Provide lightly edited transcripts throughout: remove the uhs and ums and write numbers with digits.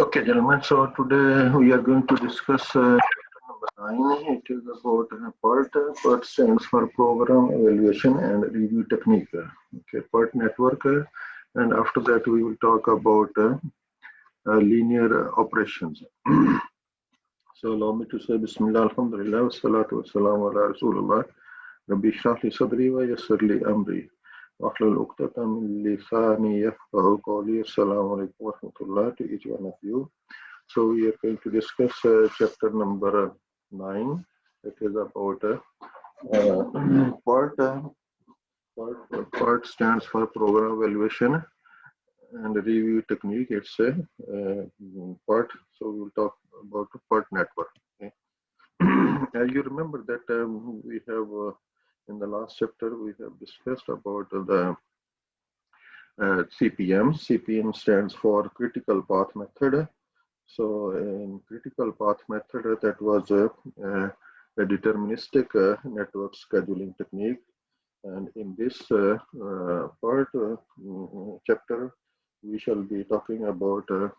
Okay, gentlemen. So today we are going to discuss chapter number 9. It is about PERT. PERT stands for Program Evaluation and Review Technique. Okay, PERT network. And after that, we will talk about linear operations. So allow me to say Bismillah, Alhamdulillah, Wassalatu Wassalamu ala Rasulullah. Rabbi shrah li sadri wa yassir li amri. Wahlul uqdata min lisani yafqahu qawli. Assalamu alaikum wa rahmatullah to each one of you. So we are going to discuss chapter number 9. It is about PERT stands for Program Evaluation and Review Technique. It's a PERT. So we will talk about the PERT network. Okay. As you remember that we have in the last chapter we have discussed about the CPM. CPM stands for Critical Path Method. So in critical path method, that was a deterministic network scheduling technique. And in this PERT chapter, we shall be talking about a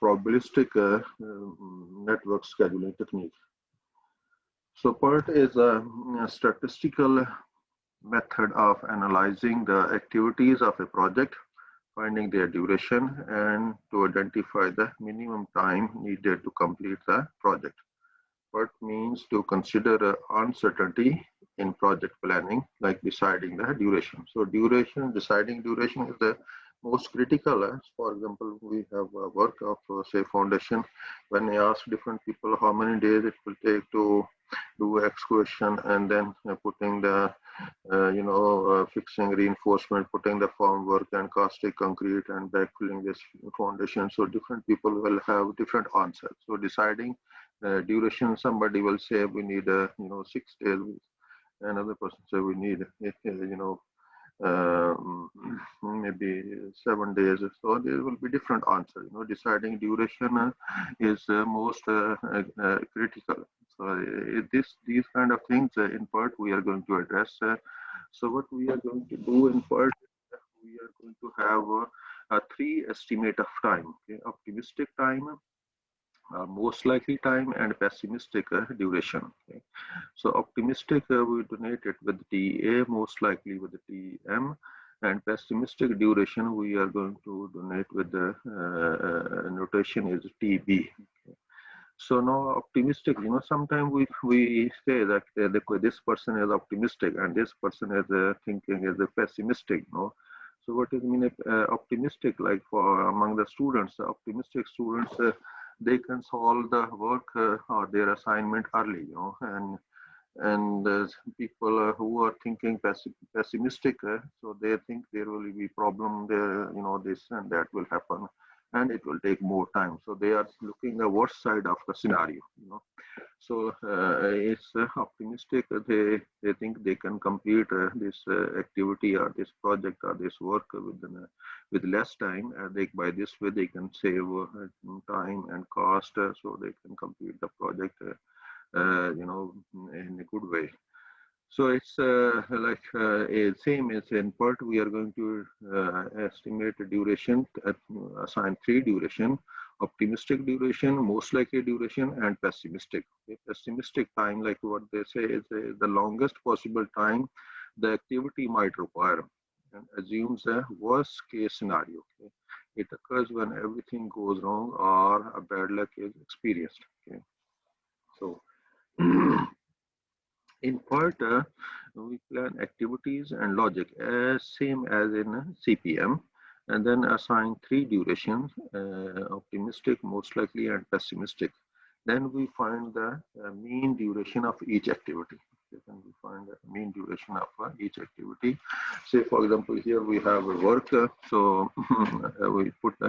probabilistic network scheduling technique. So PERT is a statistical method of analyzing the activities of a project, finding their duration, and to identify the minimum time needed to complete the project. PERT means to consider uncertainty in project planning, like deciding the duration. So deciding duration is the most critical. For example, we have a work of say foundation. When I ask different people how many days it will take to do excavation and then putting the fixing reinforcement, putting the formwork and casting concrete and backfilling this foundation. So different people will have different answers. So deciding duration, somebody will say we need 6 days. Another person say we need maybe 7 days. So there will be different answers. Deciding duration is most critical. So these kind of things in PERT we are going to address. So what we are going to do in PERT, we are going to have 3 estimate of time: okay? Optimistic time, most likely time, and pessimistic duration. Okay? So optimistic we donate it with TA, most likely with the TM, and pessimistic duration we are going to donate with the notation is TB. Okay? So now optimistic, sometimes we say that this person is optimistic and this person is thinking is pessimistic. So what does mean optimistic? Like for among the students, optimistic students, they can solve the work or their assignment early, and people who are thinking pessimistic, so they think there will be problem there, this and that will happen, and it will take more time. So they are looking the worst side of the scenario, So it's optimistic. They think they can complete this activity or this project or this work with less time. By this way they can save time and cost, so they can complete the project, in a good way. So it's same as in PERT. We are going to estimate the duration, assign 3 duration: optimistic duration, most likely duration, and pessimistic. Okay? Pessimistic time, like what they say, is the longest possible time the activity might require, and assumes a worst case scenario. Okay? It occurs when everything goes wrong or a bad luck is experienced. Okay? So in PERT, we plan activities and logic as same as in CPM, and then assign 3 durations: optimistic, most likely, and pessimistic. Then we find the mean duration of each activity. Then we find the mean duration of each activity. Say, for example, here we have a work. So we put the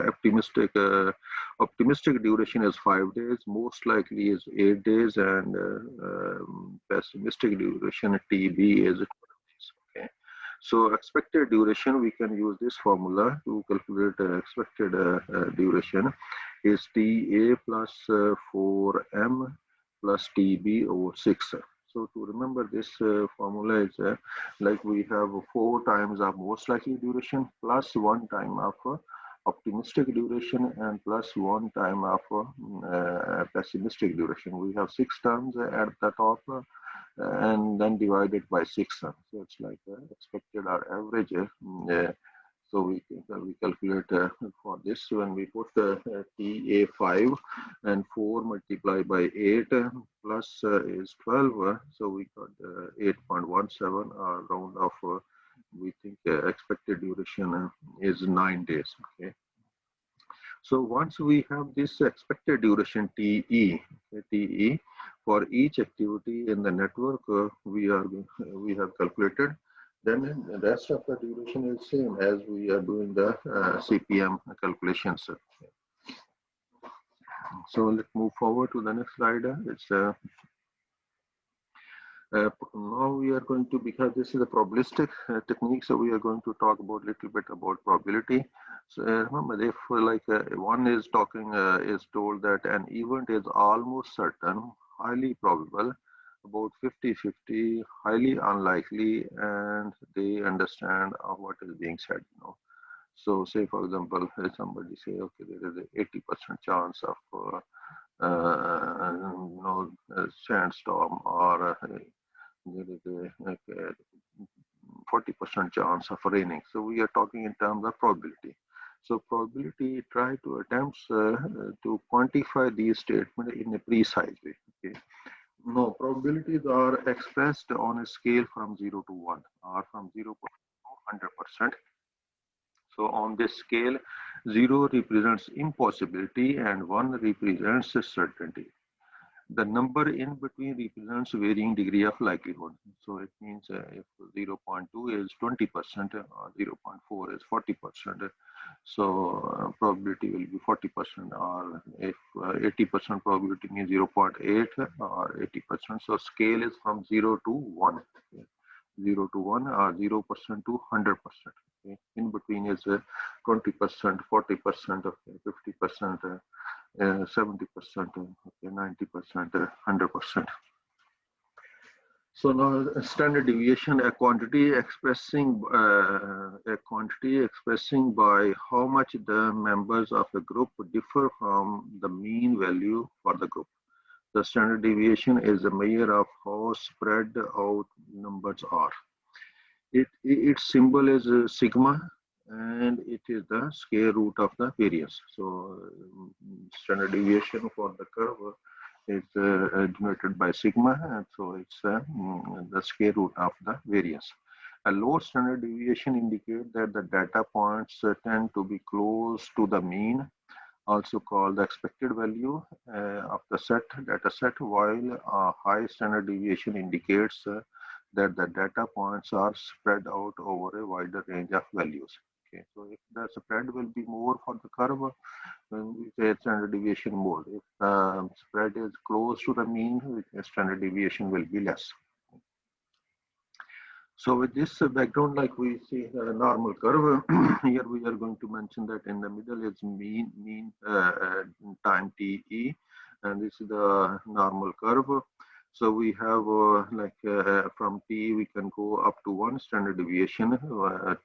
optimistic duration is 5 days, most likely is 8 days, and pessimistic duration TB is 12 days. Okay. So expected duration, we can use this formula to calculate expected duration is TA plus 4M plus TB over 6. So to remember this formula is like we have 4 times of most likely duration plus 1 time of optimistic duration and plus 1 time of pessimistic duration. We have 6 terms at the top and then divided by 6 terms. So it's like expected or average. So we calculate for this when we put TA5 and 4 multiplied by 8 plus is 12. So we got 8.17 round of we think expected duration is 9 days. Okay. So once we have this expected duration TE for each activity in the network, we have calculated. Then the rest of the duration is same as we are doing the CPM calculations. So let's move forward to the next slide. It's now we are going to, because this is a probabilistic technique, so we are going to talk about a little bit about probability. So remember, if one is talking, is told that an event is almost certain, highly probable, about 50-50, highly unlikely, and they understand what is being said. So say, for example, somebody say, okay, there is a 80% chance of sandstorm, or there is a 40% chance of raining. So we are talking in terms of probability. So probability try to attempts to quantify these statements in a precise way. Okay. No, probabilities are expressed on a scale from 0 to 1 or from 0 to 100%. So on this scale, 0 represents impossibility and 1 represents certainty. The number in between represents varying degree of likelihood. So it means if 0.2 is 20%, 0.4 is 40%. So probability will be 40%, or if 80% probability means 0.8 or 80%. So scale is from 0 to 1. 0 to 1 or 0% to 100%. Okay. In between is 20%, 40%, okay, 50%, 70%, okay, 90%, 100%. So now standard deviation, a quantity expressing by how much the members of a group differ from the mean value for the group. The standard deviation is a measure of how spread out numbers are. Its symbol is sigma, and it is the square root of the variance. So standard deviation for the curve is denoted by sigma, and so it's the square root of the variance. A low standard deviation indicates that the data points tend to be close to the mean, also called the expected value of the data set, while a high standard deviation indicates that the data points are spread out over a wider range of values. Okay, so if the spread will be more for the curve, then we say standard deviation more. If the spread is close to the mean, standard deviation will be less. So with this background, like we see a normal curve, here we are going to mention that in the middle is mean time TE, and this is the normal curve. So we have from T we can go up to 1 standard deviation,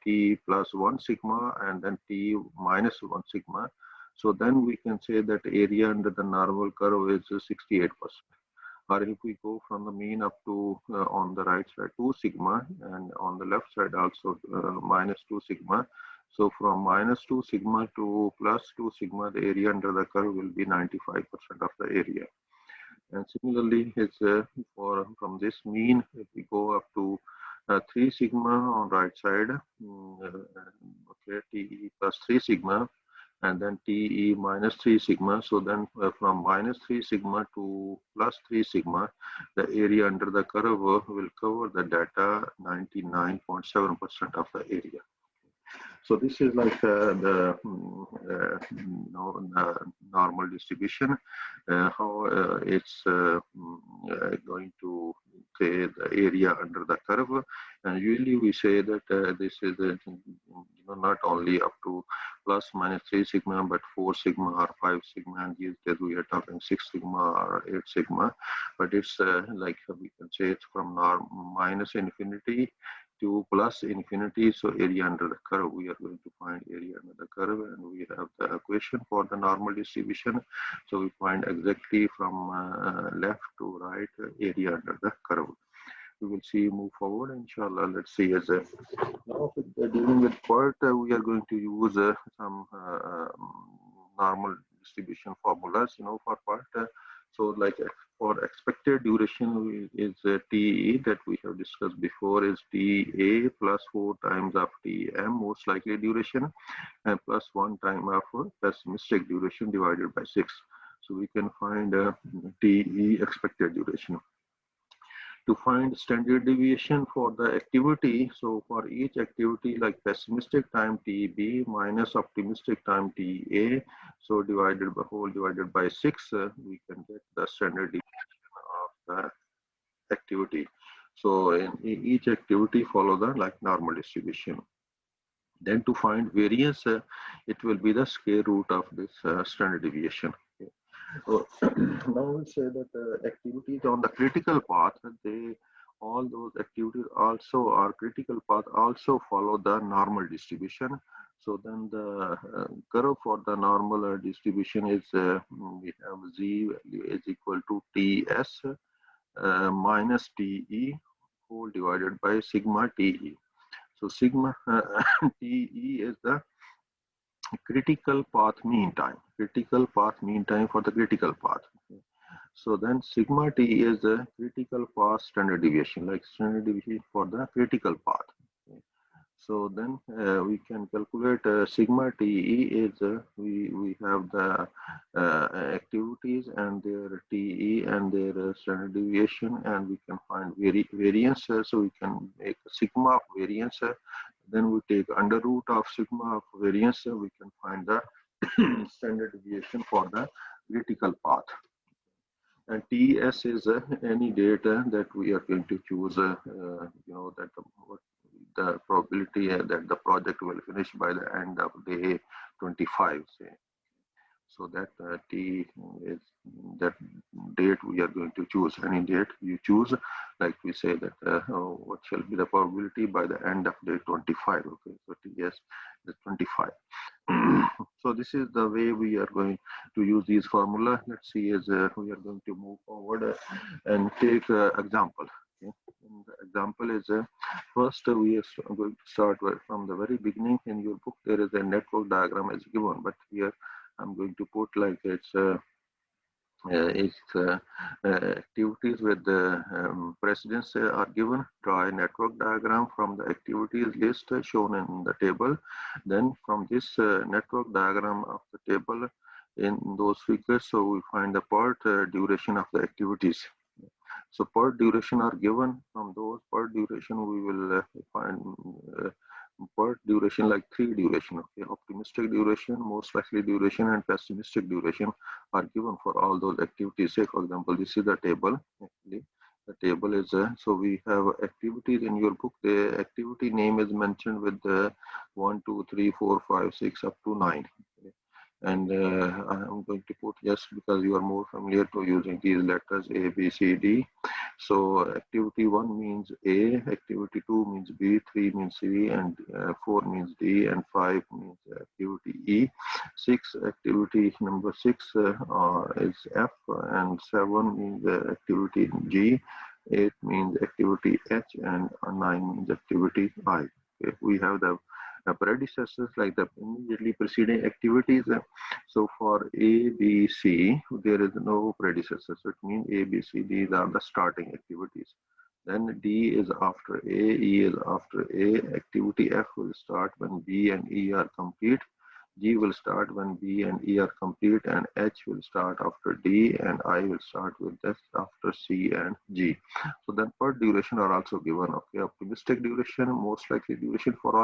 T plus 1 sigma, and then T minus 1 sigma. So then we can say that area under the normal curve is 68%. Or if we go from the mean up to on the right side 2 sigma, and on the left side also minus 2 sigma. So from minus 2 sigma to plus 2 sigma, the area under the curve will be 95% of the area. And similarly, it's from this mean, if we go up to 3 sigma on right side, okay, TE plus 3 sigma, and then TE minus 3 sigma. So then from minus 3 sigma to plus 3 sigma, the area under the curve will cover the data 99.7% of the area. So this is like the normal distribution, how it's going to say the area under the curve. And usually we say that this is not only up to plus minus 3 sigma, but 4 sigma or 5 sigma, and these days we are talking 6 sigma or 8 sigma. But it's like we can say it's from minus infinity 2 plus infinity. So area under the curve, we are going to find area under the curve, and we have the equation for the normal distribution. So we find exactly from left to right area under the curve. We will see move forward, inshallah. Let's see as a now dealing with PERT, we are going to use some normal distribution formulas, for PERT. So like for expected duration is TE that we have discussed before is TA plus 4 times of TM most likely duration and plus 1 time of pessimistic duration divided by 6. So we can find TE expected duration. To find standard deviation for the activity, so for each activity like pessimistic time TB minus optimistic time TA, so divided by 6, we can get the standard deviation of the activity. So in each activity follow the like normal distribution. Then to find variance, it will be the square root of this standard deviation. Okay. So now we say that activities on the critical path, all those activities also are critical path also follow the normal distribution. So then the curve for the normal distribution is we have Z value is equal to TS minus TE whole divided by sigma TE. So sigma TE is the critical path mean time. Critical path mean time for the critical path. Okay. So then sigma T is the critical path standard deviation, like standard deviation for the critical path. Okay. So then we can calculate sigma TE is we have the activities and their TE and their standard deviation, and we can find variance. So we can make sigma of variance. Then we take under root of sigma of variance. We can find the standard deviation for the critical path. And TS is any data that we are going to choose, that the probability that the project will finish by the end of day 25, say. So that T is that date we are going to choose. Any date you choose, like we say that what shall be the probability by the end of day 25. Okay, so TS is 25. So this is the way we are going to use these formula. Let's see as we are going to move forward and take example. Okay. And the example is first we are going to start from the very beginning. In your book there is a network diagram as given, but here I'm going to put like it's activities with the precedence are given. Draw a network diagram from the activities list shown in the table. Then from this network diagram of the table in those figures, so we find the PERT duration of the activities. So PERT duration are given. From those PERT duration we will find PERT duration like 3 duration. Okay, optimistic duration, most likely duration, and pessimistic duration are given for all those activities. Say for example, this is the table. Actually, the table is so we have activities in your book. The activity name is mentioned with the 1, 2, 3, 4, 5, 6 up to 9. Okay. And I'm going to put yes because you are more familiar to using these letters A, B, C, D. So activity 1 means A, activity 2 means B, 3 means C, and 4 means D, and 5 means activity E. 6 activity number 6 is F, and 7 means activity G. 8 means activity H, and 9 means activity I. Okay. We have the predecessors like the immediately preceding activities. So for A, B, C, there is no predecessor. So it means A, B, C, these are the starting activities. Then D is after A, E is after A. Activity F will start when B and E are complete. G will start when B and E are complete, and H will start after D, and I will start with this after C and G. So then PERT duration are also given. Okay, optimistic duration, most likely duration for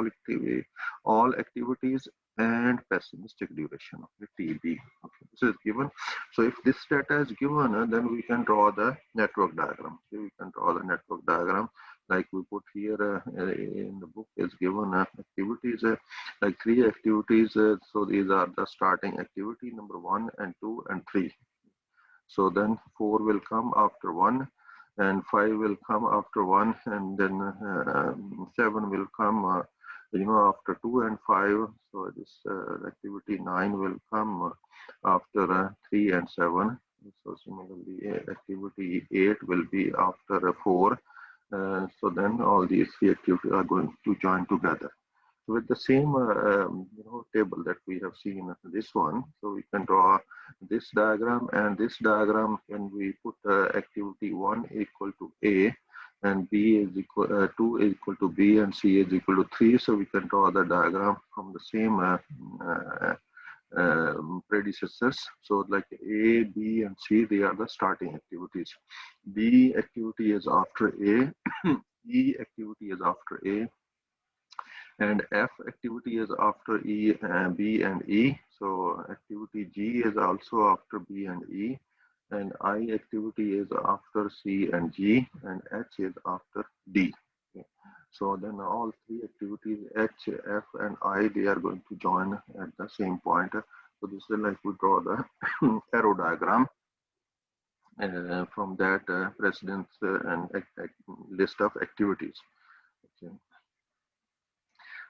all activities, and pessimistic duration. Okay, TB. Okay, this is given. So if this data is given, then we can draw the network diagram. Okay, we can draw the network diagram like we put here in the book is given activities like 3 activities. So these are the starting activity number 1 and 2 and 3. So then 4 will come after 1. and 5 will come after 1, and then 7 will come after 2 and 5. So this activity 9 will come after 3 and 7. So similarly, activity 8 will be after 4. So then all these three activities are going to join together. So with the same table that we have seen this one, so we can draw this diagram and this diagram. When we put activity 1 equal to A, and B is equal 2 is equal to B, and C is equal to 3, so we can draw the diagram from the same predecessors. So like A, B, and C, they are the starting activities. B activity is after A, E activity is after A, and F activity is after E, B, and E. So activity G is also after B and E, and I activity is after C and G, and H is after D. Okay. So then all three activities H, F, and I, they are going to join at the same point. So this is like we draw the arrow diagram from that precedence and list of activities. Okay.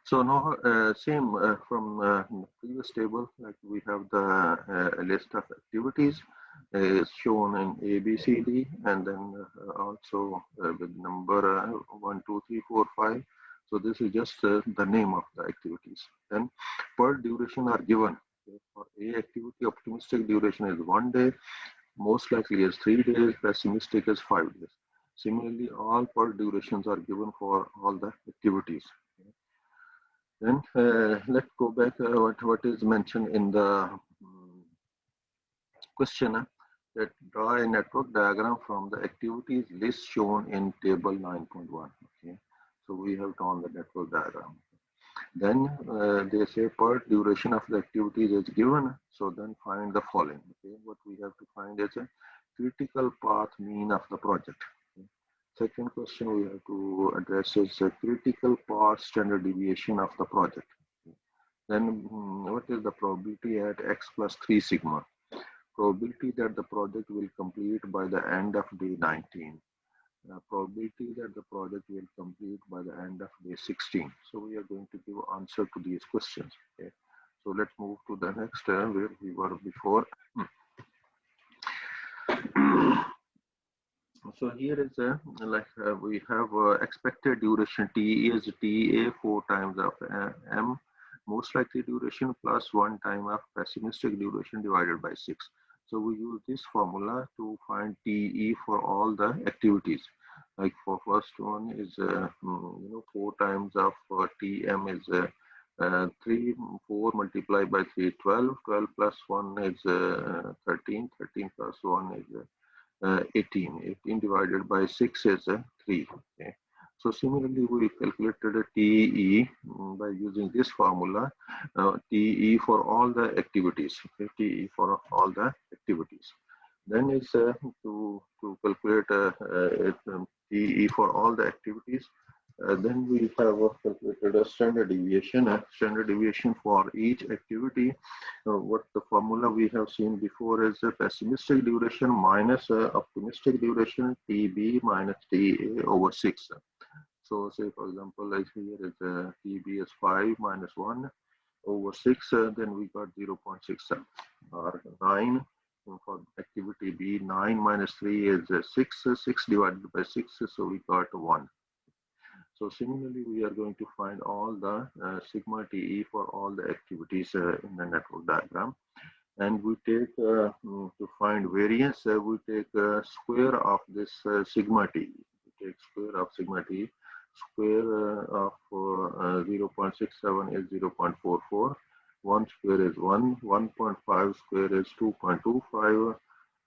So now same from the previous table, like we have the list of activities is shown in A, B, C, D, and then also with number 1, 2, 3, 4, 5. So this is just the name of the activities. Then PERT duration are given. Okay. For A activity, optimistic duration is 1 day, most likely is 3 days, pessimistic is 5 days. Similarly, all PERT durations are given for all the activities. Okay. Then let's go back what is mentioned in the question, that draw a network diagram from the activities list shown in table 9.1. Okay, so we have drawn the network diagram. Then they say PERT duration of the activities is given. So then find the following. Okay, what we have to find is a critical path mean of the project. Okay. Second question we have to address is a critical path standard deviation of the project. Okay. Then what is the probability at x plus 3 sigma? Probability that the project will complete by the end of day 19. Probability that the project will complete by the end of day 16. So we are going to give answer to these questions. Okay. So let's move to the next where we were before. So here is we have expected duration T is TA 4 times of M, most likely duration plus 1 time of pessimistic duration divided by 6. So we use this formula to find TE for all the activities. Like for first one is 4 times of TM is 3, 4 multiplied by 3, 12, 12 plus 1 is 13, 13 plus 1 is 18, 18 divided by 6 is 3. Okay. So similarly, we calculated a TE by using this formula, TE for all the activities, okay, TE for all the activities. Then is to calculate TE for all the activities. Then we have calculated a standard deviation. Standard deviation for each activity. What the formula we have seen before is a pessimistic duration minus optimistic duration, TB minus TA over 6. So say for example, like here is TB is 5 minus 1 over 6, then we got 0.67 or 9. For activity B, 9 minus 3 is 6, 6 divided by 6, so we got 1. So similarly, we are going to find all the sigma TE for all the activities in the network diagram. And we take, to find variance, we take square of this sigma T. We take square of sigma T. Square of 0.67 is 0.44. 1 square is 1. 1.5 square is 2.25.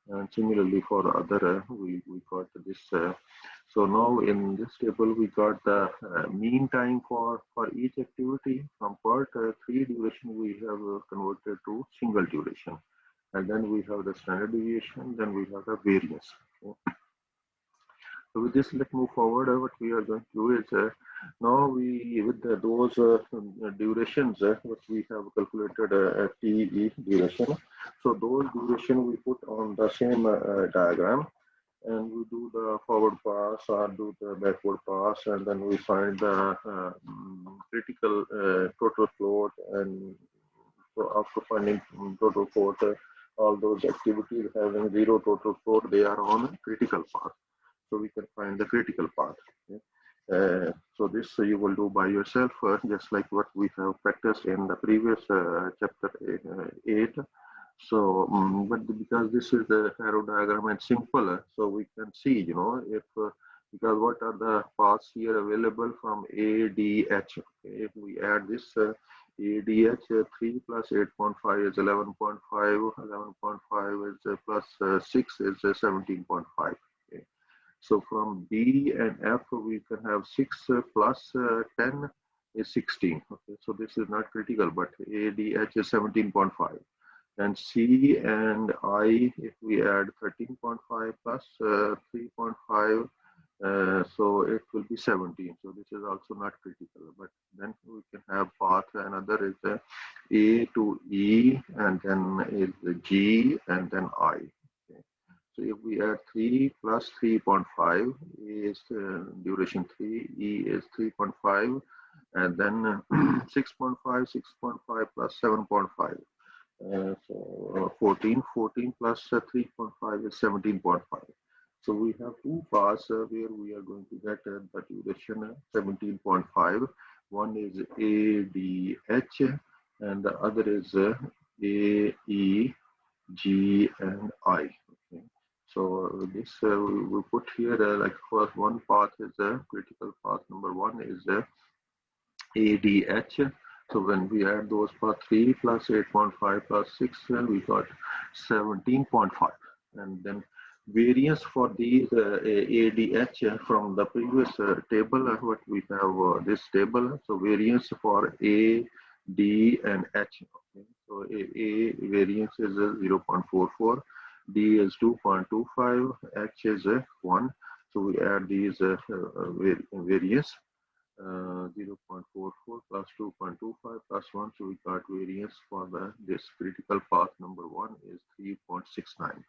And similarly for other, we got this. So now in this table, we got the mean time for each activity. From PERT 3 duration, we have converted to single duration. And then we have the standard deviation, then we have the variance. Okay. So with this, let's move forward. What we are going to do is now we, with those durations, what we have calculated TE duration. So those duration we put on the same diagram. and we do the forward pass or do the backward pass, and then we find the critical total float. And so after finding total float, all those activities having zero total float, they are on critical path. So we can find the critical path. Okay? So this you will do by yourself, just like what we have practiced in the previous chapter 8. So, but because this is the arrow diagram and simple, so we can see, if because what are the paths here available from ADH? Okay, if we add this ADH 3 plus 8.5 is 11.5, 11.5 is plus 6 is 17.5. Okay. So from B and F, we can have 6 plus 10 is 16. Okay, so this is not critical, but ADH is 17.5. And C and I, if we add 13.5 plus 3.5, so it will be 17. So this is also not critical, but then we can have path. Another is A to E, and then is the G, and then I. Okay. So if we add 3 plus 3.5 is duration 3, E is 3.5, and then 6.5, 6.5 plus 7.5. So 14 plus 3.5 is 17.5. So we have two paths where we are going to get the duration 17.5. One is ADH and the other is AE, G and I. Okay. So this we put here like first one path is critical path number one is ADH. So when we add those for 3 plus 8.5 plus 6, we got 17.5. And then variance for these ADH from the previous table, what we have this table. So variance for A, D and H. Okay. So A variance is 0.44, D is 2.25, H is 1. So we add these variance. 0.44 plus 2.25 plus 1, so we got variance for this critical path number 1 is 3.69.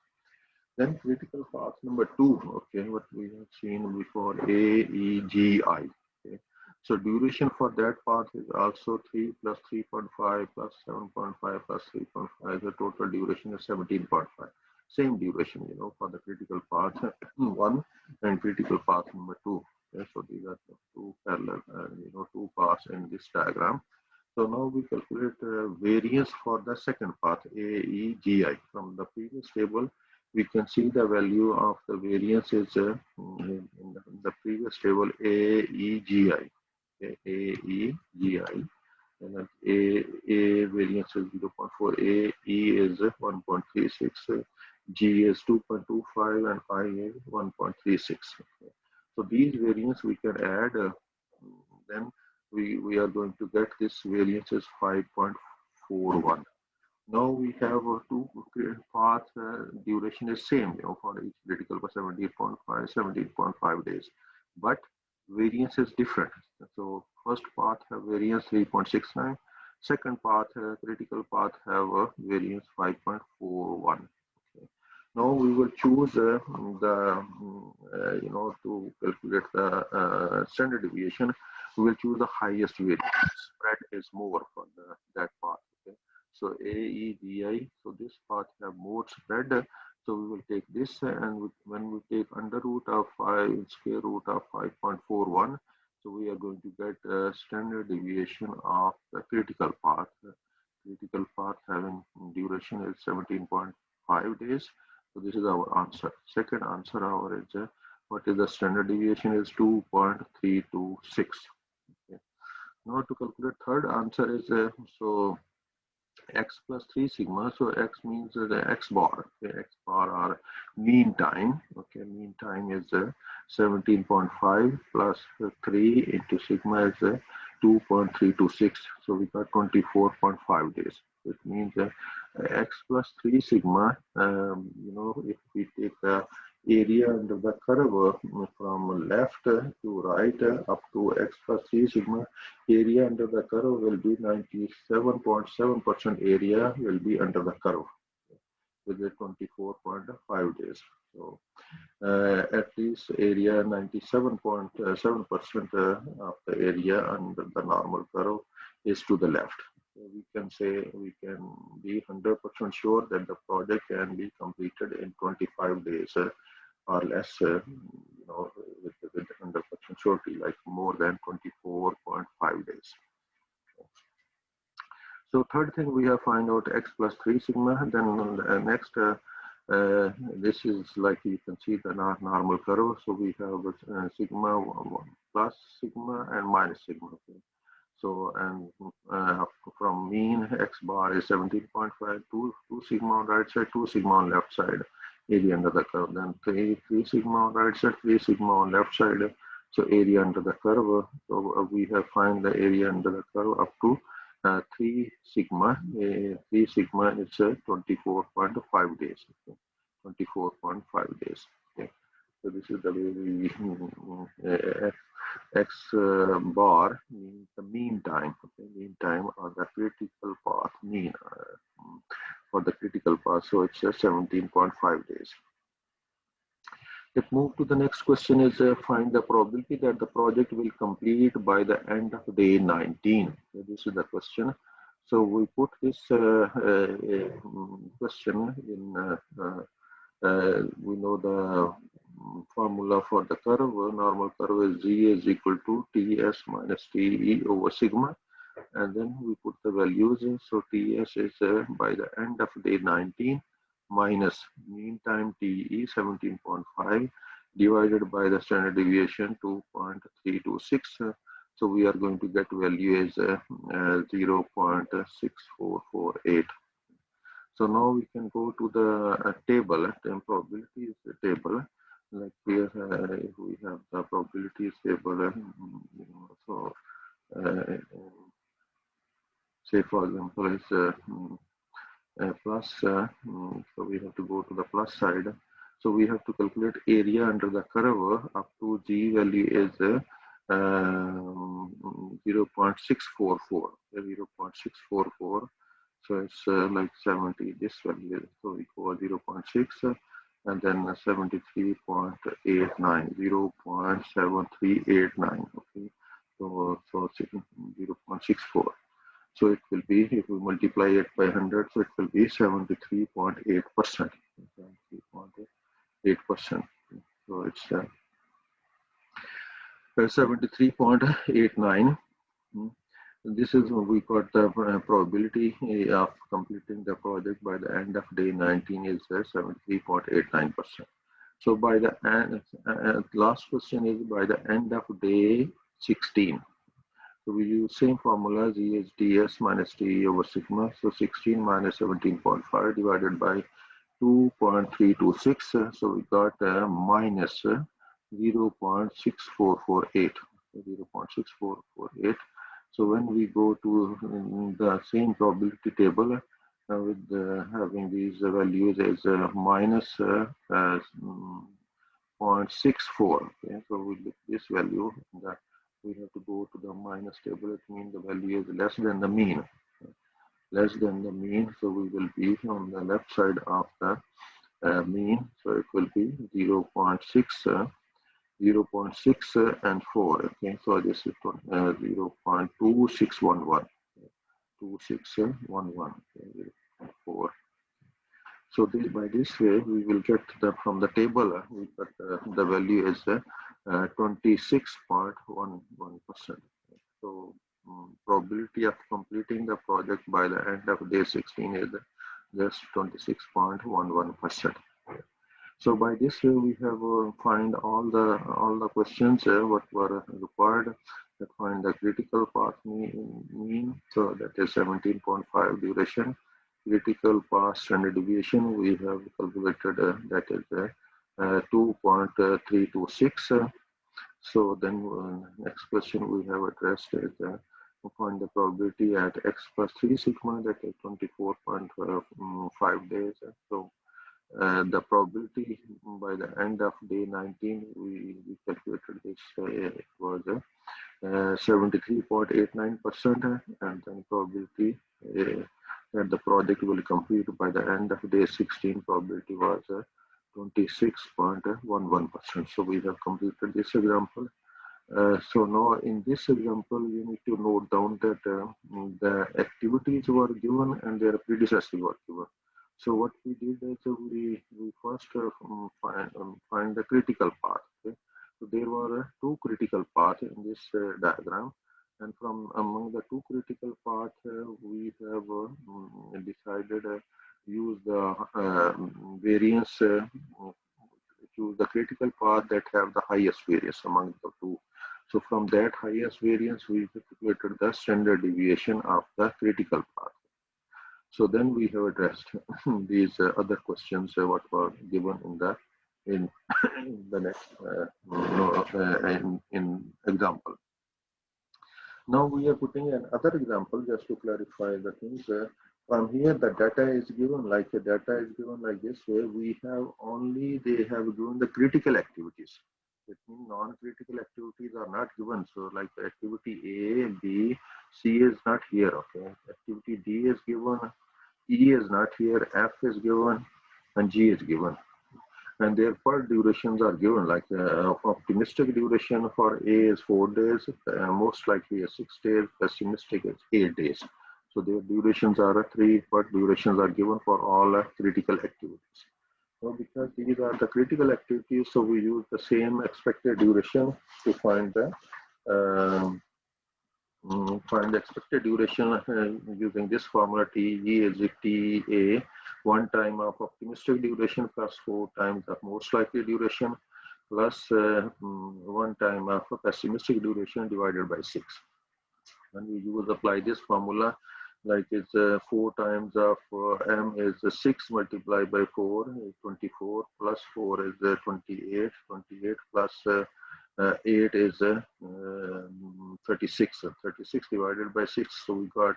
Then critical path number 2, okay, what we have seen before, AEGI. Okay. So duration for that path is also 3 plus 3.5 plus 7.5 plus 3.5. The total duration is 17.5. Same duration, for the critical path 1 and critical path number 2. Okay, so these are the two parallel, two paths in this diagram. So now we calculate variance for the second path, AEGI. From the previous table, we can see the value of the variance is in the previous table, AEGI. Okay, AEGI. And then A variance is 0.4, A, E is 1.36, G is 2.25, and I is 1.36. Okay. So these variance we can add, then we are going to get this variance is 5.41. Now we have two paths, duration is same, for each critical for 17.5 days, but variance is different. So first path have variance 3.69, second path, critical path have a variance 5.41. Okay. Now we will choose to calculate the standard deviation. We will choose the highest variance. Spread is more for that path. Okay. So AEDI, so this path have more spread. So we will take this, and when we take under root of 5, square root of 5.41, so we are going to get a standard deviation of the critical path. Critical path having duration is 17.5 days. So this is our answer. Second answer our is what is the standard deviation is 2.326. Okay. Now to calculate third answer is so x plus 3 sigma. So x means the x bar. Okay, x bar or mean time. Okay, mean time is 17.5 plus 3 into sigma is 2.326. So we got 24.5 days. It means x plus 3 sigma. If we take the area under the curve from left to right up to x plus 3 sigma, area under the curve will be 97.7% area will be under the curve. with a 24.5 days. So at least area 97.7% of the area under the normal curve is to the left. So we can say we can be 100% sure that the project can be completed in 25 days or less, with 100% surety, like more than 24.5 days. So third thing, we have find out x plus 3 sigma. Then next, this is like you can see the normal curve. So we have sigma 1 plus sigma and minus sigma. Okay. So and from mean x bar is 17.5, 2 sigma on right side, 2 sigma on left side, area under the curve. Then 3 sigma on right side, 3 sigma on left side. So area under the curve. So we have find the area under the curve up to 3 sigma. 3 sigma is 24.5 days. Okay. 24.5 days. Okay. So this is the way we x bar means the mean time. Okay, mean time or the critical path mean for the critical path. So it's 17.5 days. Let's move to the next question is find the probability that the project will complete by the end of day 19. So this is the question. So we put this question in, we know the formula for the curve. Normal curve is G is equal to Ts minus Te over sigma. And then we put the values in. So Ts is by the end of day 19 minus mean time TE 17.5 divided by the standard deviation 2.326. So we are going to get value is 0.6448. So now we can go to the table, probabilities table. Like here, if we have the probabilities table, so say for example is plus, so we have to go to the plus side. So we have to calculate area under the curve up to G value is 0.644. 0.644. So it's like 70, this value. So we go 0.6 and then 73.89, 0.7389. Okay. So 0.64. So it will be, if we multiply it by 100, so it will be 73.8%. 73.8%. So it's 73.89. This is we got the probability of completing the project by the end of day 19 is 73.89%. So by the end, last question is by the end of day 16. So we use same formula, G is Ts minus Te over sigma. So 16 minus 17.5 divided by 2.326. So we got minus 0.6448. 0.6448. So when we go to the same probability table with having these values as minus 0.64. Okay, so we look this value that we have to go to the minus table. It means the value is less than the mean. Less than the mean, so we will be on the left side of the mean. So it will be 0.6. 0.6 and 4. Okay, so this is 0.2611. 2611. Okay, 0.4. So this, by this way, we will get from the table, we got the value is 26.11%. So probability of completing the project by the end of day 16 is just 26.11%. So by this way, we have find all the questions what were required to find the critical path mean. So that is 17.5 duration. Critical path standard deviation we have calculated that is 2.326. So then next question we have addressed is find the probability at x plus 3 sigma, that is 24.5 days. So the probability by the end of day 19, we calculated this, it was 73.89%, and then probability that the project will complete by the end of day 16. Probability was 26.11%. So we have completed this example. So now in this example, you need to note down that the activities were given and their predecessors were given. So what we did is we first find the critical path. Okay? So there were two critical paths in this diagram, and from among the two critical paths, we have decided use the variance. Choose the critical path that have the highest variance among the two. So from that highest variance, we calculated the standard deviation of the critical path. So then we have addressed these other questions what were given in the next in example. Now we are putting another example just to clarify the things. From here, the data is given like this way. We have only they have given the critical activities. It means non-critical activities are not given. So like activity A, B, C is not here. Okay, activity D is given, E is not here, F is given, and G is given. And their PERT durations are given, like optimistic duration for A is 4 days, most likely is 6 days, pessimistic is 8 days. So their durations are 3 PERT durations are given for all critical activities. So because these are the critical activities, so we use the same expected duration to find the expected duration using this formula. TE is TA, 1 time of optimistic duration plus 4 times of most likely duration plus 1 time of pessimistic duration divided by 6. And we apply this formula, like it's 4 times of M is 6 multiplied by 4 is 24 plus 4 is 28, 28 plus 8 is 36. 36 divided by 6, so we got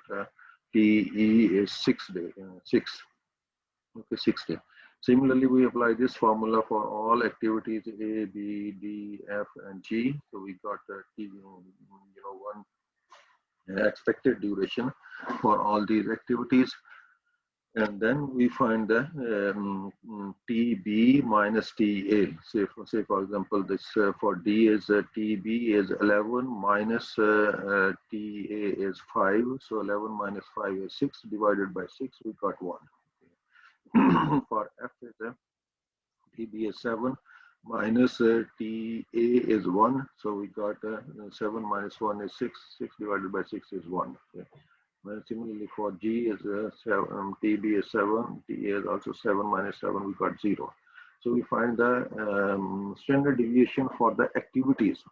TE is 6 day, 6. Okay, 6 day. Similarly, we apply this formula for all activities A, B, D, F, and G. So we got T, 1 expected duration for all these activities. And then we find the TB minus TA. Say for example, this for D is TB is 11 minus TA is 5. So 11 minus 5 is 6 divided by 6. We got 1. For F is TB is 7 minus TA is 1. So we got 7 minus 1 is 6. 6 divided by 6 is 1. Okay. Well, similarly for G is TB is 7, TA is also 7 minus 7, we got 0. So we find the standard deviation for the activities.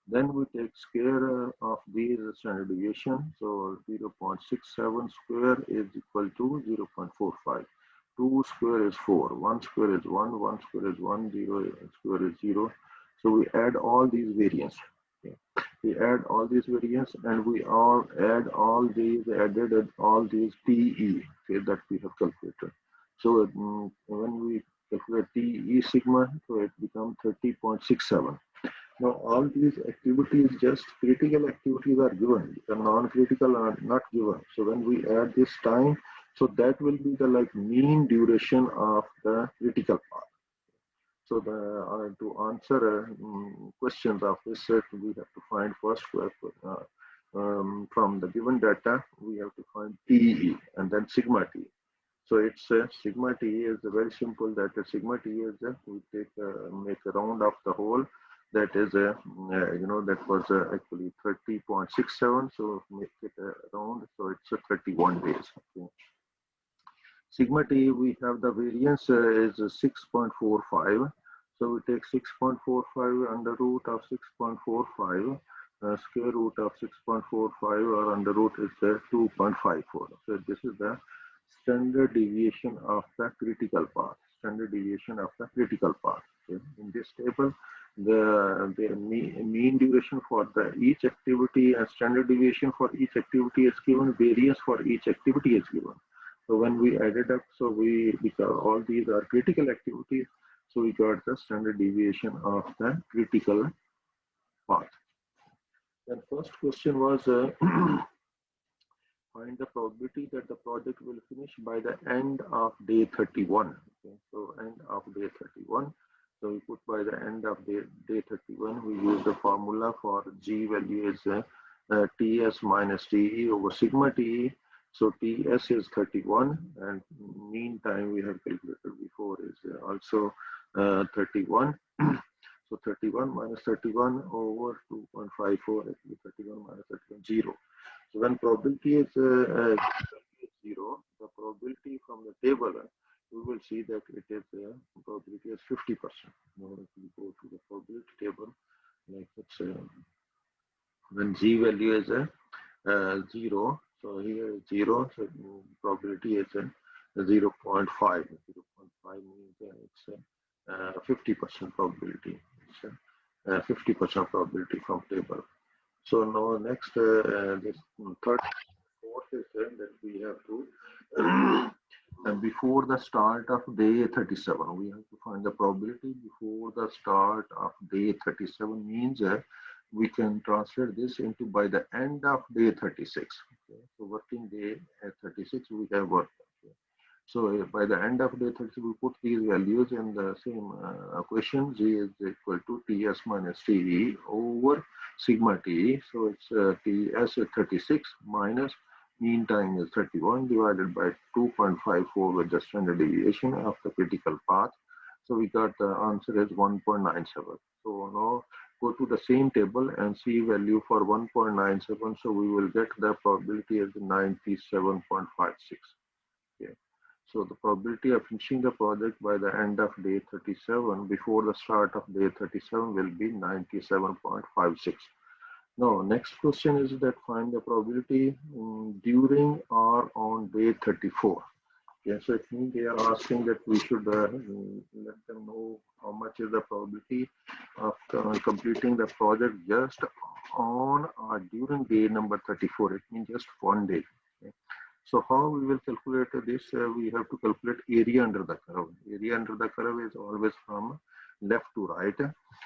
Then we take square of these standard deviation. So 0.67 square is equal to 0.45. 2 square is 4, 1 square is 1, 1 square is 1, 0 square is 0. So we add all these variance. We add all these variance and we added all these TE, okay, that we have calculated. So when we calculate TE sigma, so it becomes 30.67. Now all these activities, just critical activities are given, the non-critical are not given. So when we add this time, so that will be the mean duration of the critical part. So to answer questions of this set, we have to find first from the given data, we have to find TE and then sigma T. So it's sigma T is very simple. That sigma T is we make a round of the whole. That is that was actually 30.67. So make it round. So it's 31 days. Okay. Sigma T, we have the variance is 6.45. So we take 6.45 under root of 6.45. Square root of 6.45 or under root is 2.54. So this is the standard deviation of the critical path. Standard deviation of the critical path. Okay. In this table, the mean duration for each activity and standard deviation for each activity is given. Variance for each activity is given. So when we added up, so because all these are critical activities, so we got the standard deviation of the critical path. Then first question was find the probability that the project will finish by the end of day 31. Okay, so end of day 31. So we put by the end of day 31. We use the formula for G value is TS minus TE over sigma TE. So TS is 31, and mean time we have calculated before is also 31. So 31 minus 31 over 2.54, actually 31 minus 31, 0. So when probability is 0, the probability from the table, we will see that it is probability is 50%. Now if we go to the probability table, like it's when G value is 0, so here is 0, so probability is 0 0.5. 0.5 means it's 50% probability. It's 50% probability from table. So now next, this third, fourth is that we have to, and before the start of day 37, we have to find the probability before the start of day 37 means we can translate this into by the end of day 36. Okay? So working day at 36, we have worked. Okay? So by the end of day 36, we put these values in the same equation. G is equal to TS minus TE over sigma TE. So it's TS is 36 minus mean time is 31 divided by 2.54 with the standard deviation of the critical path. So we got the answer is 1.97. So now go to the same table and see value for 1.97. So we will get the probability as 97.56. Okay. So the probability of finishing the project by the end of day 37 before the start of day 37 will be 97.56. Now, next question is that find the probability during or on day 34. Okay, so it means they are asking that we should let them know how much is the probability of completing the project just on or during day number 34. It means just one day. Okay. So how we will calculate this? We have to calculate area under the curve. Area under the curve is always from left to right.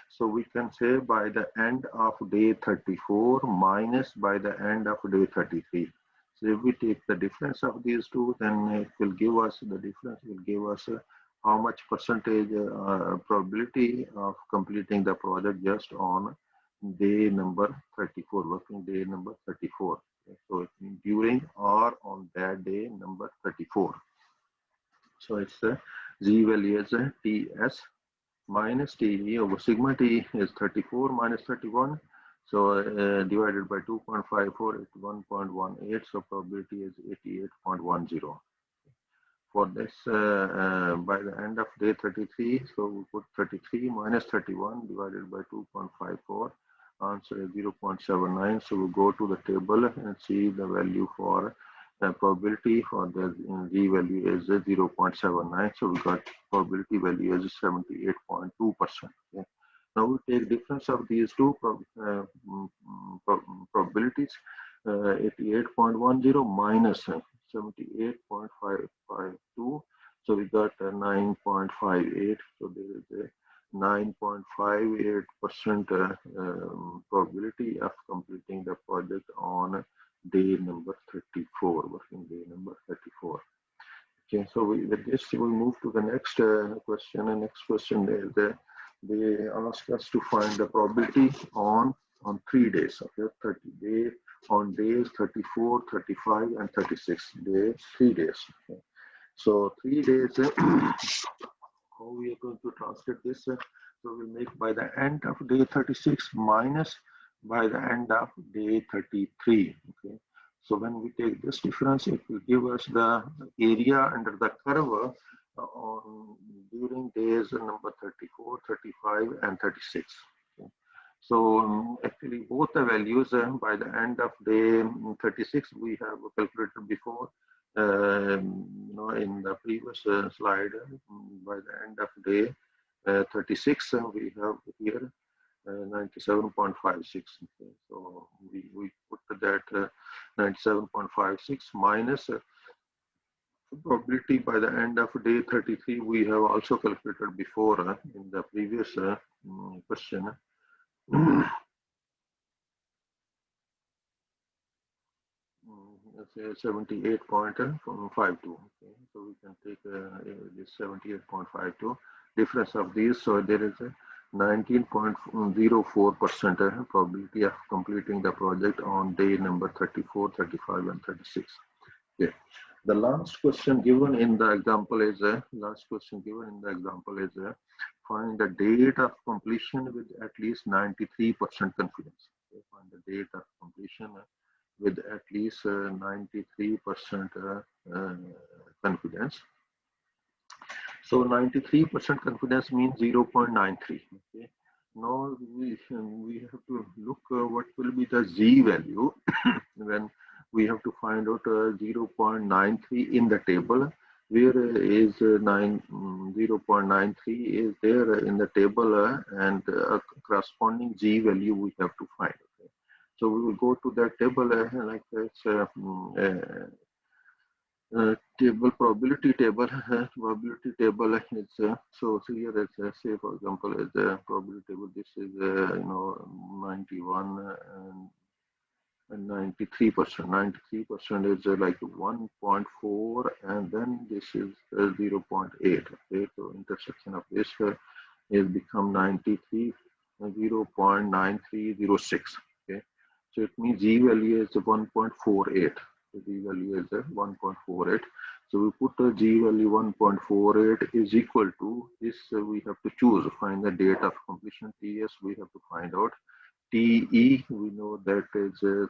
So we can say by the end of day 34 minus by the end of day 33. So if we take the difference of these two, then it will give us the difference, will give us how much percentage probability of completing the project just on day number 34, working day number 34. Okay. So it means during or on that day number 34. So it's G value is TS minus TE over sigma T is 34 minus 31. So divided by 2.54 is 1.18. So probability is 88.10. For this, by the end of day 33, so we put 33 minus 31 divided by 2.54. Answer is 0.79. So we go to the table and see the value for probability for the Z value is 0.79. So we got probability value is 78.2%. Okay. Now we take difference of these two probabilities, 88.10 minus 78.552. So we got 9.58. So there is a 9.58% probability of completing the project on day number 34, working day number 34. Okay, so with this we move to the next question. And next question is they ask us to find the probability on 3 days. Okay, 30 days on days 34, 35, and 36 days, 3 days. Okay. So 3 days. How we are going to translate this? So we'll make by the end of day 36 minus by the end of day 33. Okay. So when we take this difference, it will give us the area under the curve on during days number 34, 35, and 36. Okay. So actually both the values by the end of day 36 we have calculated before. In the previous slide, by the end of day 36, we have here 97.56. Okay. So we put that 97.56 minus probability by the end of day 33. We have also calculated before in the previous question. say 78.52. Okay, so we can take this 78.52 difference of these. So there is a 19.04% probability of completing the project on day number 34, 35, and 36. Okay. The last question given in the example is find the date of completion with at least 93% confidence. Okay. Find the date of completion with at least 93% confidence. So 93% confidence means 0.93. Okay. Now we have to look what will be the z value when we have to find out 0.93 in the table. Where is 0.93 is there in the table and corresponding z value we have to find. Okay. So we will go to that table like this. Table probability table is so here it's say for example is the probability table. This is 91 and 93%. 93% is like 1.4 and then this is 0.8. Okay, so intersection of this is become 93 0.9306. Okay, so it means z value is 1.48. Z value is 1.48. So we put a z value 1.48 is equal to this. We have to choose, find the date of completion. TS we have to find out. TE we know that is 1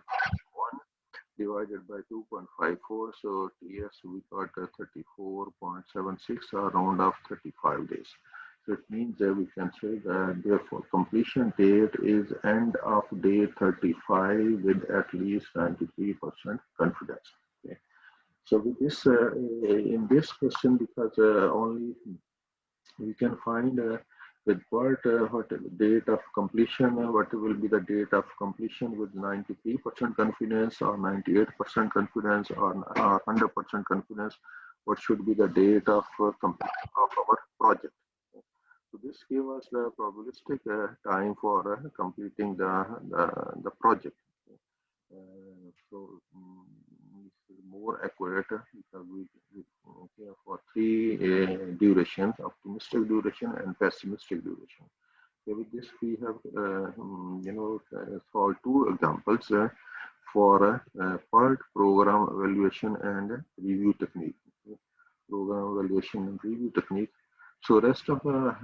divided by 2.54. So TS we got 34.76 around of 35 days. So it means that we can say that therefore completion date is end of day 35 with at least 93% confidence. Okay. So with this, in this question, because only we can find with PERT what date of completion, what will be the date of completion with 93% confidence or 98% confidence or 100% confidence, what should be the date of completion of our project. So this gives us the probabilistic time for completing the project. So this is more accurate because we care for three durations: optimistic duration and pessimistic duration. So with this, we have solved two examples for PERT program evaluation and review technique. Program evaluation and review technique. So rest of the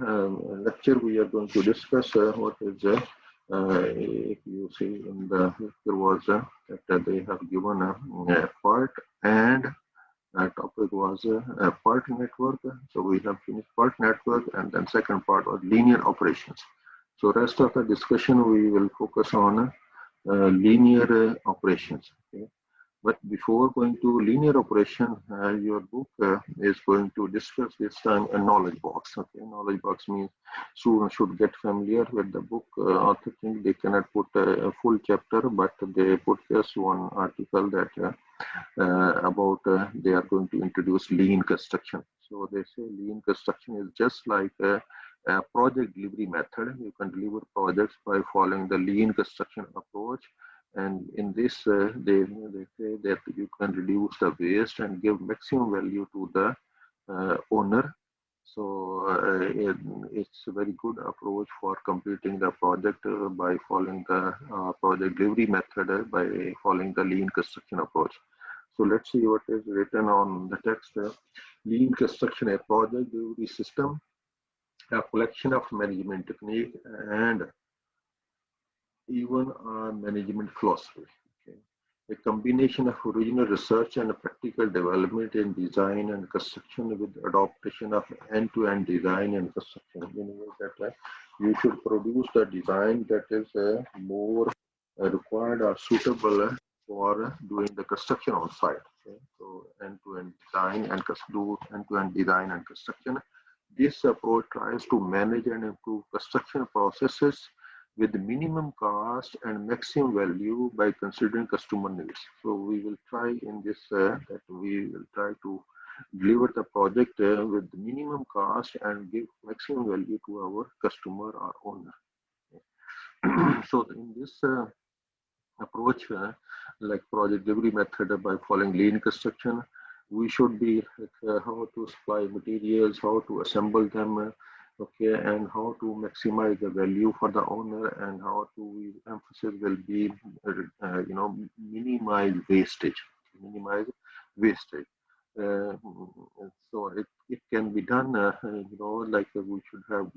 lecture we are going to discuss what is if you see in the there was that they have given a PERT and topic was a PERT network. So we have finished PERT network and then second part was linear operations. So rest of the discussion we will focus on linear operations. Okay. But before going to linear operation, your book is going to discuss this time a knowledge box. Okay, knowledge box means students should get familiar with the book. Author think they cannot put a full chapter, but they put just one article that about they are going to introduce lean construction. So they say lean construction is just like a project delivery method. You can deliver projects by following the lean construction approach. And in this, they say that you can reduce the waste and give maximum value to the owner. So it's a very good approach for completing the project by following the project delivery method by following the lean construction approach. So let's see what is written on the text. Lean construction, a project delivery system, a collection of management technique, and even management philosophy. Okay. A combination of original research and practical development in design and construction with adaptation of end-to-end design and construction. Meaning that you should produce the design that is more required or suitable for doing the construction on site. Okay. So end-to-end design and do end-to-end design and construction. This approach tries to manage and improve construction processes with minimum cost and maximum value by considering customer needs. So we will try in this that we will try to deliver the project with minimum cost and give maximum value to our customer or owner. So in this approach, like project delivery method by following lean construction. We should be how to supply materials, how to assemble them, okay, and how to maximize the value for the owner, and how to emphasis will be, minimize wastage, minimize wastage. Uh, so it can be done, like we should have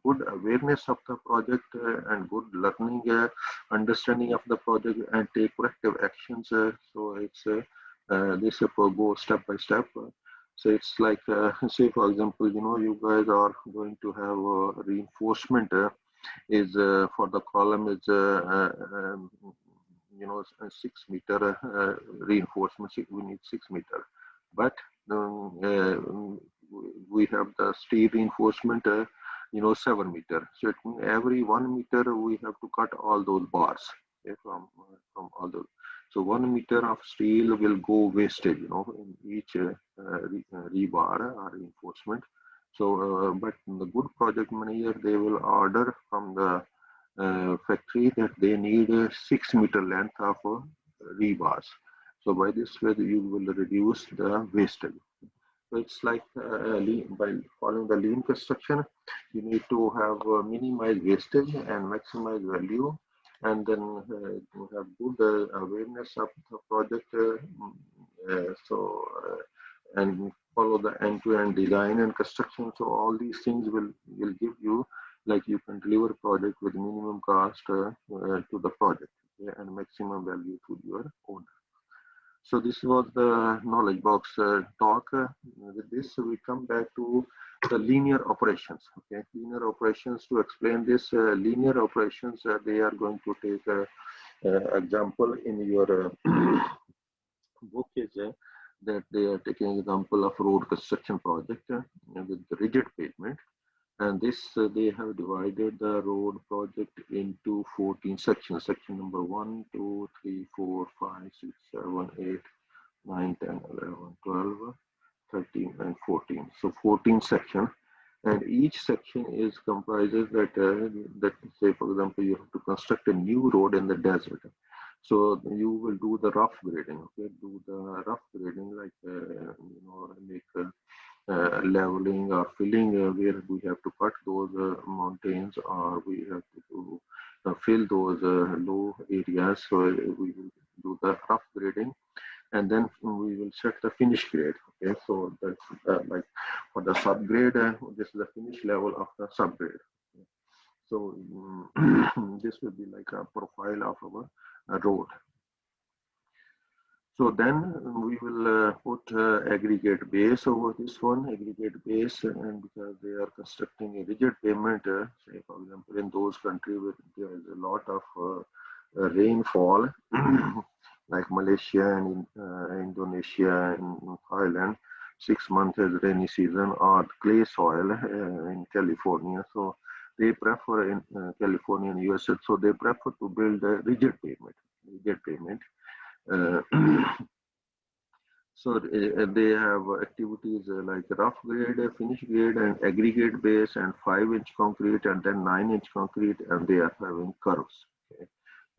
good awareness of the project and good learning, understanding of the project, and take corrective actions. So it's this go step by step. So it's like, say for example, you guys are going to have reinforcement is for the column is 6 meter reinforcement. We need 6 meter, but we have the steel reinforcement, 7 meter. So every 1 meter we have to cut all those bars, okay, from all those. So 1 meter of steel will go wasted, in each rebar or reinforcement. So, but the good project manager, they will order from the factory that they need a 6 meter length of rebars. So by this way, you will reduce the wastage. So it's like by following the lean construction, you need to have minimize wastage and maximize value, and then you have good awareness of the project. And follow the end-to-end design and construction. So all these things will give you, like, you can deliver project with minimum cost to the project, okay, and maximum value to your owner. So this was the knowledge box talk. With this, we come back to the linear operations. Okay, linear operations. To explain this, linear operations, they are going to take example in your book is that they are taking example of road construction project with the rigid pavement. And this, they have divided the road project into 14 sections. Section number 1, 2, 3, 4, 5, 6, 7, 8, 9, 10, 11, 12, 13, and 14. So 14 sections. And each section is comprises that say, for example, you have to construct a new road in the desert. So you will do the rough grading, okay? Do the rough grading, like, make leveling or filling where we have to cut those mountains, or we have to do, fill those low areas. So we will do the rough grading, and then we will set the finish grade. Okay, so that's like for the subgrade, this is the finish level of the subgrade. Okay. So this will be like a profile of our road. So then we will put aggregate base over this one, aggregate base, and because they are constructing a rigid pavement, say for example, in those countries where there is a lot of rainfall, like Malaysia and Indonesia and Thailand, 6 months is rainy season, or clay soil in California. So they prefer in California and USA, so they prefer to build a rigid pavement, rigid pavement. Uh, so they have activities like rough grade, finish grade, and aggregate base, and 5-inch concrete, and then 9-inch concrete, and they are having curves. Okay.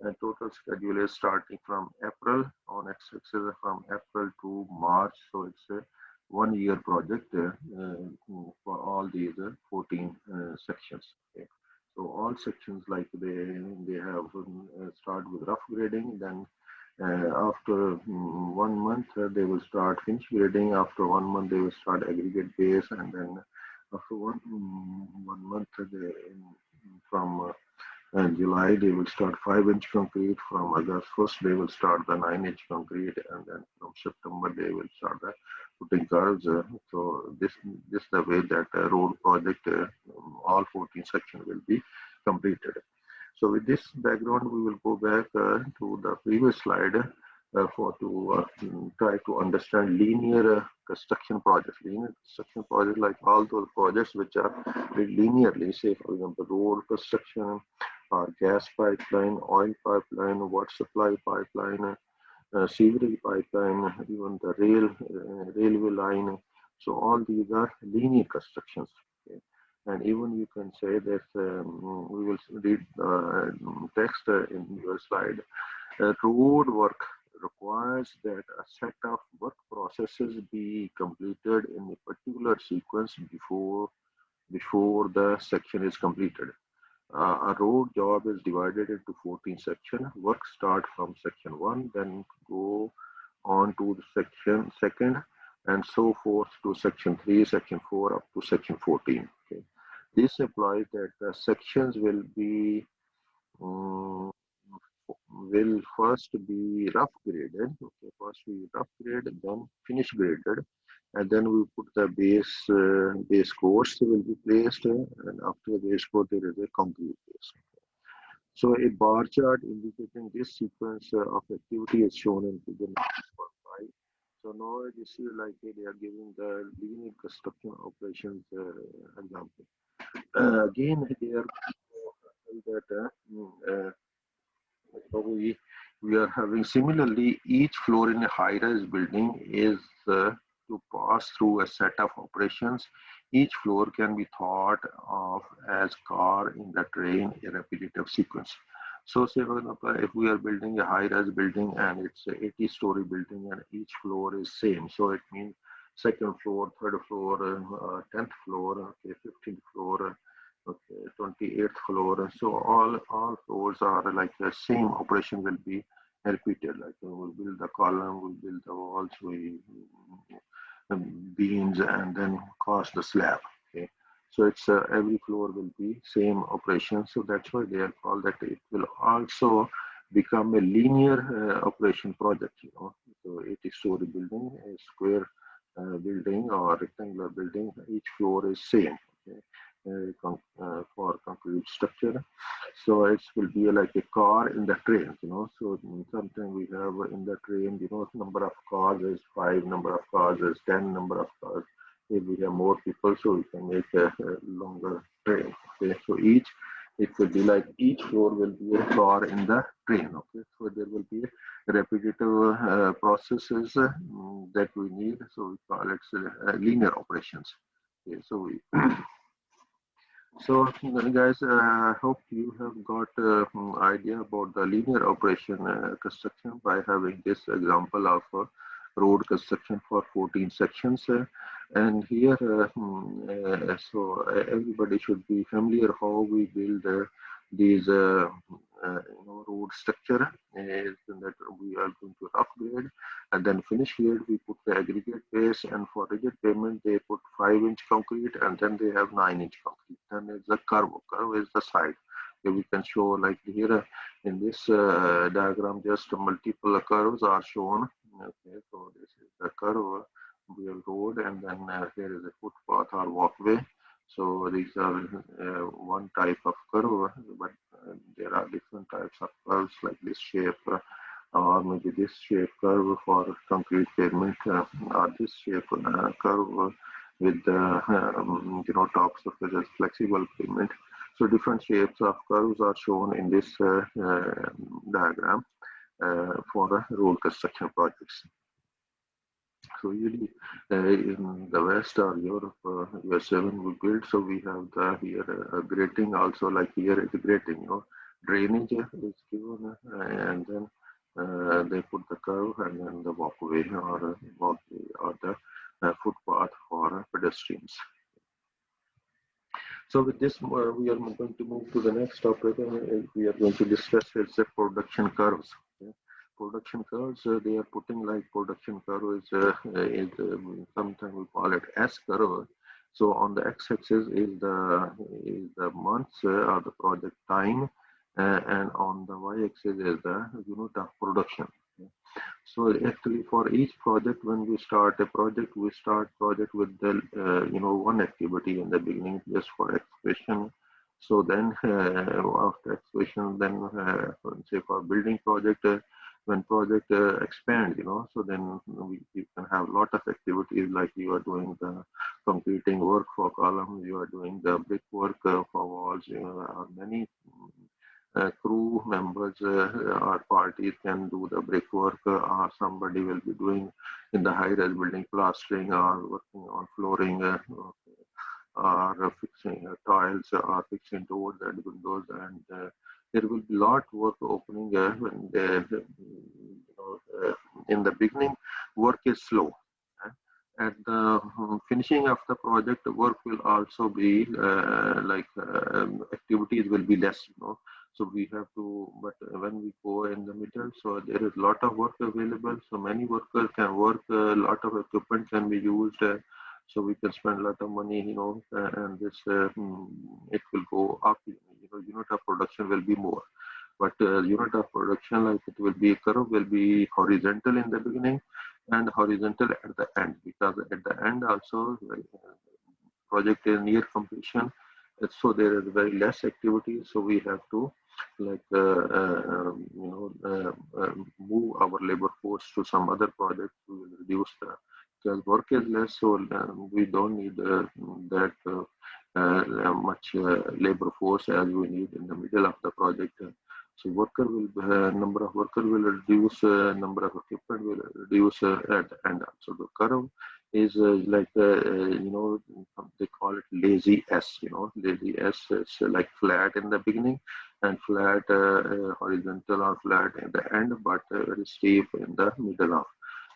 And total schedule is starting from April on x-axis, from April to March. So it's a 1-year project for all these 14 sections. Okay. So all sections, like they have start with rough grading, then after 1 month, they will start finish grading. After 1 month, they will start aggregate base, and then after one month, from July, they will start 5-inch concrete. From August 1st, they will start the 9-inch concrete, and then from September, they will start the putting curves. So this is the way that road project, all 14 sections will be completed. So with this background, we will go back to the previous slide for to try to understand linear construction projects. Linear construction projects, like all those projects which are linearly, say for example, road construction, or gas pipeline, oil pipeline, water supply pipeline, sewerage pipeline, even the railway line. So all these are linear constructions. Okay. And even you can say that we will read text in your slide. Road work requires that a set of work processes be completed in a particular sequence before the section is completed. A road job is divided into 14 sections. Work start from section 1, then go on to the section second, and so forth to section 3, section 4, up to section 14. Okay. This implies that the sections um, will first be rough graded. Okay, first we rough grade, then finish graded, and then we put the base course will be placed, and after the base course there is a concrete base. So a bar chart indicating this sequence of activity is shown in figure 5. So now this is like they are giving the linear construction operations example. Again, they are that so we are having similarly each floor in a high-rise building is to pass through a set of operations. Each floor can be thought of as car in the train, a repetitive sequence. So say for example, if we are building a high-rise building and it's a 80-story building and each floor is same, so it means second floor, third floor, 10th floor, okay, 15th floor, okay, 28th floor. So all floors are like the same operation will be repeated. Like we will build the column, we'll build the walls, we beams, and then cast the slab. Okay, so it's every floor will be same operation. So that's why they are called that. It will also become a linear operation project. You know, so 80-story building, a square building or rectangular building, each floor is same. Okay, for concrete structure. So it will be like a car in the train, you know. So sometimes we have in the train, you know, number of cars is 5, number of cars is 10, number of cars. If we have more people, so we can make a longer train. Okay, so it will be like each floor will be a car in the train. Okay, so there will be repetitive processes that we need. So we call it linear operations. Okay, so we so, guys, I hope you have got idea about the linear operation construction by having this example of road construction for 14 sections. And here, everybody should be familiar how we build these road structure is that we are going to rough grade and then finish grade we put the aggregate base, and for rigid pavement they put 5-inch concrete and then they have 9-inch concrete. Then is the curve is the side. Okay, we can show like here in this diagram just multiple curves are shown. Okay, so this is the curve real road, and then here is a footpath or walkway. So these are one type of curve, but there are different types of curves like this shape or maybe this shape curve for concrete pavement or this shape curve with top surface as flexible pavement. So different shapes of curves are shown in this diagram for road construction projects. So usually in the West or Europe, USA when we build, so we have the here grating also, like here is grating, drainage is given, and then they put the curve and then the walkway or the footpath for pedestrians. So with this, we are going to move to the next topic. We are going to discuss is the production curves. Okay. Production curves, they are putting like production curve is sometimes we call it S curve. So on the x-axis is the months or the project time, and on the y-axis is the unit of production. Okay. So actually, for each project, when we start a project, we start project with the one activity in the beginning just for expression. So then after expression, then say for building project, when project expand, so then we can have a lot of activities like you are doing the completing work for columns, you are doing the brick work for walls, or many crew members or parties can do the brickwork, or somebody will be doing in the high-rise building plastering or working on flooring, or fixing tiles or fixing doors and windows, and there will be lot work opening when in the beginning work is slow. At the finishing of the project, work will also be activities will be less, so we have to, but when we go in the middle, so there is a lot of work available, so many workers can work, a lot of equipment can be used, so we can spend a lot of money, and this it will go up, unit of production will be more. But unit of production, like it will be, curve will be horizontal in the beginning and horizontal at the end, because at the end also project is near completion, so there is very less activity. So we have to like move our labor force to some other project to reduce the, because work is less, so we don't need that much labor force as we need in the middle of the project. So worker will number of worker will reduce, number of equipment will reduce at the end. So the curve is they call it lazy S. Lazy S is like flat in the beginning and flat horizontal or flat at the end, but very steep in the middle of.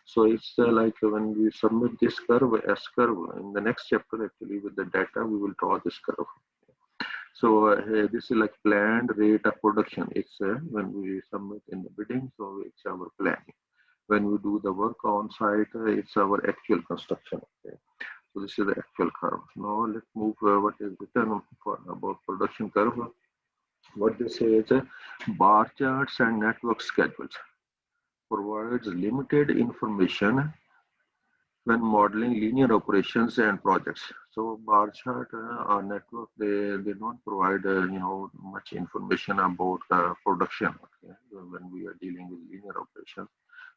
So it's like when we submit this curve, S curve, in the next chapter actually with the data, we will draw this curve. So this is like planned rate of production. It's when we submit in the bidding, so it's our planning. When we do the work on site, it's our actual construction. Okay. So this is the actual curve. Now let's move what is written for about production curve. What they say is bar charts and network schedules provides limited information when modeling linear operations and projects. So bar chart or network, they don't provide much information about production. Okay? When we are dealing with linear operations,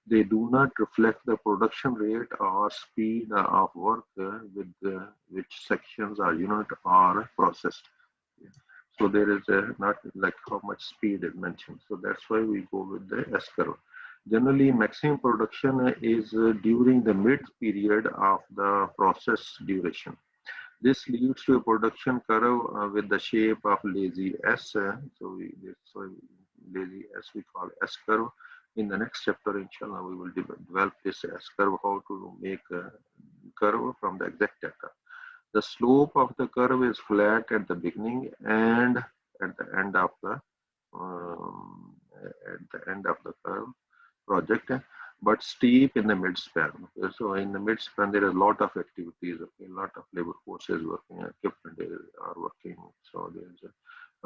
they do not reflect the production rate or speed of work with which sections or unit are processed. Yeah. So there is not like how much speed is mentioned. So that's why we go with the S curve. Generally, maximum production is during the mid period of the process duration. This leads to a production curve with the shape of lazy S. So lazy S we call S curve. In the next chapter, inshallah, we will develop this S curve, how to make a curve from the exact data. The slope of the curve is flat at the beginning and at the end of the curve project, but steep in the mid-span. Okay? So in the mid-span, there is a lot of activities, okay? A lot of labor forces working, equipment are working. So there is a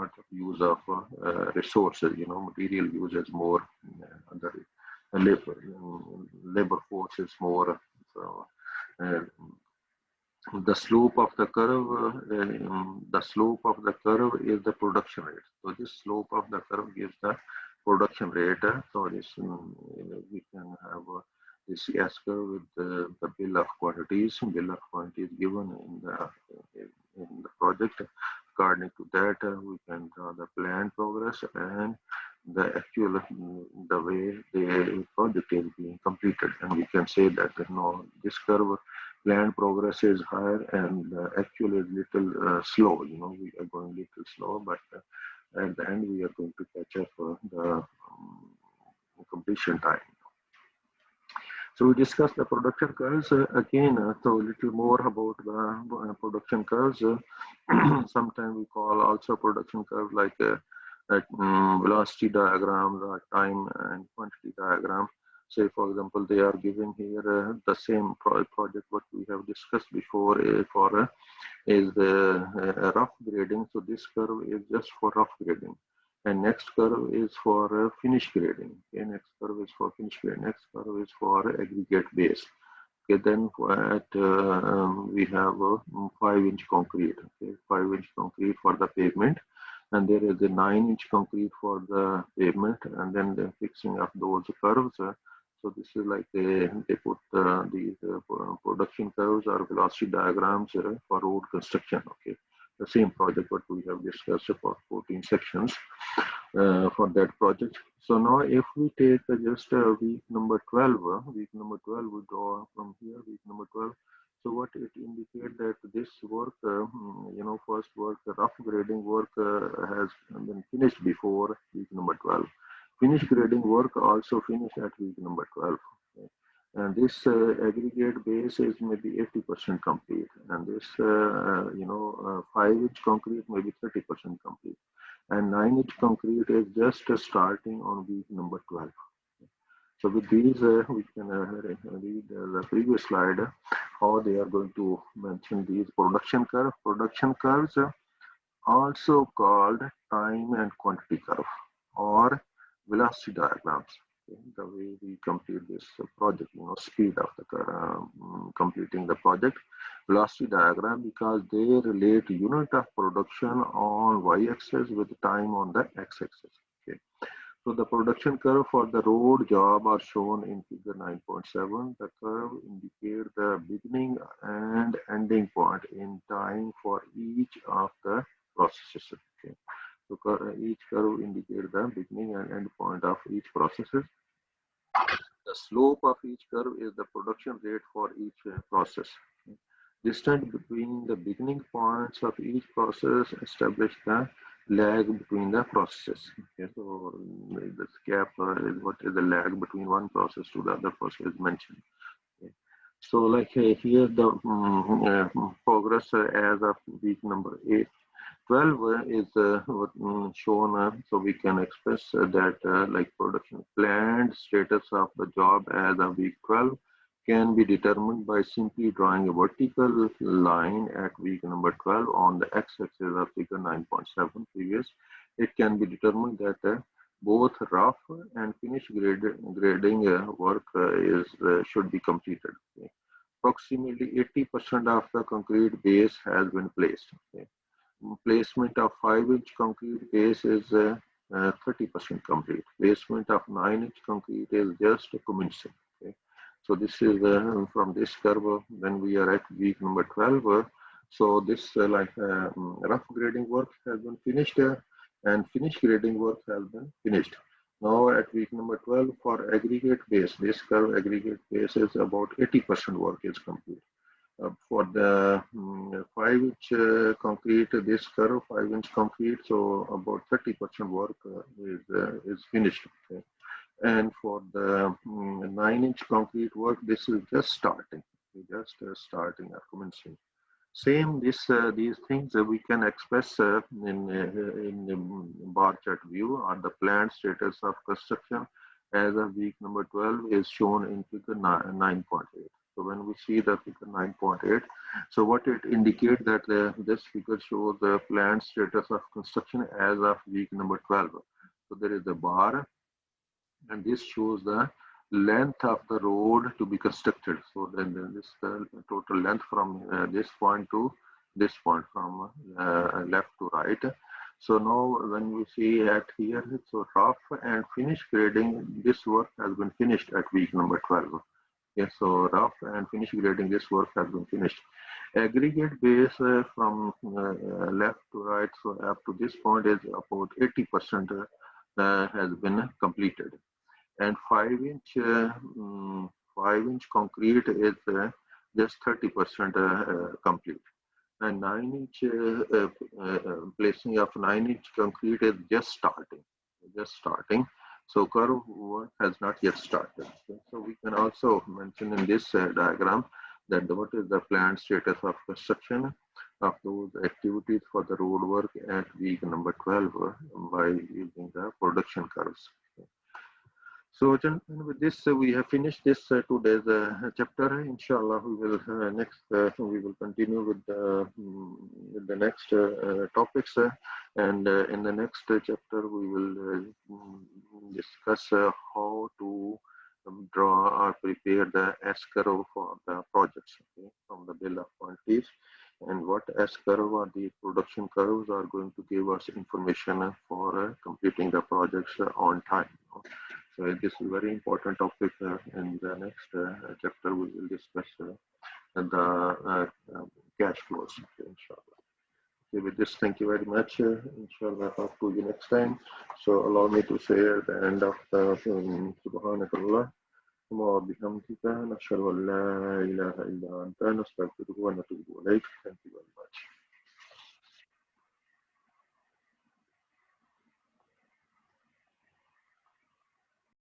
lot of use of resources, material use is more, other labor force is more. So the slope of the curve, is the production rate. So this slope of the curve gives the production rate. So this we can have this S curve with the bill of quantities. Bill of quantities given in the project. According to that, we can draw the planned progress and the actual the way the project is being completed, and we can say that this curve planned progress is higher and actual is little slow. We are going little slow, but at the end we are going to catch up the completion time. So we discussed the production curves again. So a little more about the production curves. Sometimes we call also production curve like velocity diagram, the time and quantity diagram. Say, for example, they are given here the same project what we have discussed before is the rough grading. So this curve is just for rough grading. And next curve is for finish grading. Okay, next curve is for finish grading. Next curve is for aggregate base. Okay, then we have 5-inch concrete. Okay, 5-inch concrete for the pavement, and there is a 9-inch concrete for the pavement, and then the fixing of those curves. So this is like they put these production curves or velocity diagrams for road construction. Okay, the same project what we have discussed for 14 sections for that project. So now if we take just week number 12, we draw from here, week number 12. So what it indicates that this work, first work, the rough grading work has been finished before week number 12. Finished grading work also finished at week number 12. Okay. And this aggregate base is maybe 80% complete. And this, 5-inch concrete maybe 30% complete. And 9-inch concrete is just starting on week number 12. So with these, we can read the previous slide, how they are going to mention these production curve. Production curves are also called time and quantity curve or velocity diagrams. Okay, the way we complete this project, speed of the completing the project. Velocity diagram because they relate unit of production on y-axis with time on the x-axis. Okay. So the production curve for the road job are shown in figure 9.7. The curve indicates the beginning and ending point in time for each of the processes. Okay. So each curve indicates the beginning and end point of each process. The slope of each curve is the production rate for each process. Okay. Distance between the beginning points of each process establish the lag between the processes. Okay, so this gap is what is the lag between one process to the other process is mentioned. Okay. So like here the progress as of week number 8. 12 is shown, so we can express that like production planned status of the job as of week 12 can be determined by simply drawing a vertical line at week number 12 on the x-axis of figure 9.7 previous. It can be determined that both rough and finished grading work should be completed. Okay. Approximately 80% of the concrete base has been placed. Okay. Placement of 5-inch concrete base is 30% complete. Placement of 9-inch concrete is just commencing. Okay. So this is from this curve when we are at week number 12. So this rough grading work has been finished and finished grading work has been finished. Now at week number 12 for aggregate base, this curve aggregate base is about 80% work is complete. For the 5-inch concrete, this curve 5-inch concrete, so about 30% work is finished. Okay. And for the 9-inch concrete work, this is just starting, starting or commencing. Same these things we can express in bar chart view or the planned status of construction as of week number 12 is shown in figure 9.8. So when we see the figure 9.8, so what it indicates that this figure shows the planned status of construction as of week number 12. So there is a bar, and this shows the length of the road to be constructed. So then this total length from this point to this point, from left to right. So now when we see at here, so rough and finished grading, this work has been finished at week number 12. Yes, so rough and finished grading, this work has been finished. Aggregate base from left to right, so up to this point is about 80% has been completed. And 5-inch 5-inch concrete is just 30% complete. And 9-inch placing of 9-inch concrete is just starting. So curve work has not yet started. Okay. So we can also mention in this diagram that what is the planned status of construction of those activities for the road work at week number 12 by using the production curves. Okay. So gentlemen, with this we have finished this today's chapter. Inshallah, we will we will continue with the next topics, and in the next chapter we will discuss how to draw or prepare the S-curve for the projects, okay, from the bill of quantities, and what S-curve or the production curves are going to give us information for completing the projects on time. So this is a very important topic. In the next chapter, we will discuss the cash flows. Okay, inshallah. Okay, with this, thank you very much. Inshallah, talk to you next time. So allow me to say at the end of the Subhanakallah وبحمدك نشهد أن لا إله إلا أنت نستغفرك ونتوب إليك. Thank you very much.